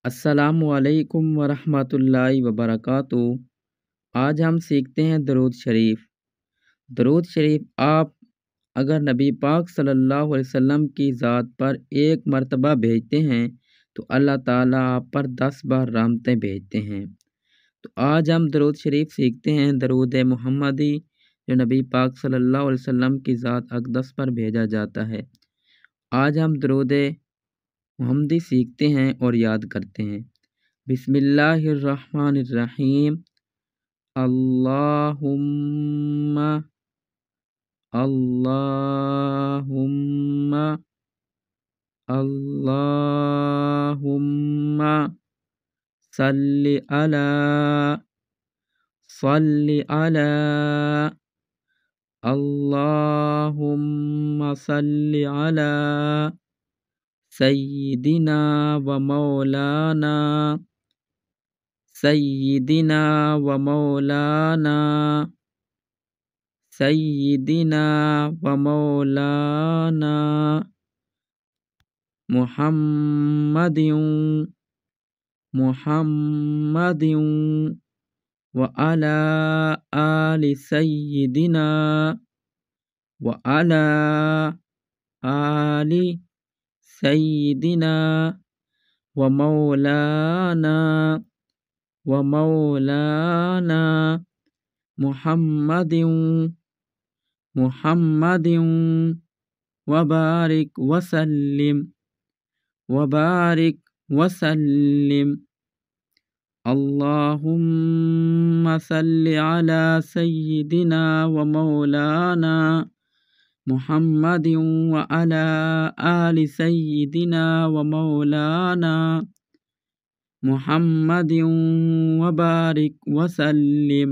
السلام علیکم ورحمۃ اللہ وبرکاتہ۔ آج ہم سیکھتے ہیں درود شریف۔ درود شریف آپ اگر نبی پاک صلی اللہ علیہ وسلم کی ذات پر ایک مرتبہ بھیجتے ہیں تو اللہ تعالیٰ آپ پر 10 بار رحمتیں بھیجتے ہیں۔ تو آج ہم درود شریف سیکھتے ہیں، درود محمدی جو نبی پاک صلی اللہ علیہ وسلم کی ذات اقدس پر بھیجا جاتا ہے۔ آج ہم درود محمدی سیکھتے ہیں اور یاد کرتے ہیں۔ بسم اللہ الرحمن الرحیم۔ اللہم اللہم اللہم صلی علی اللہم صلی علی سیدنا و مولانا سیدنا و مولانا سیدنا و مولانا محمد محمد و علی آل سیدنا و علی آل سیدنا و مولانا محمد محمد وبارک وسلم اللہم صلی علی سیدنا و مولانا محمد وعلی آل سیدنا و مولانا محمد وبارک وسلم۔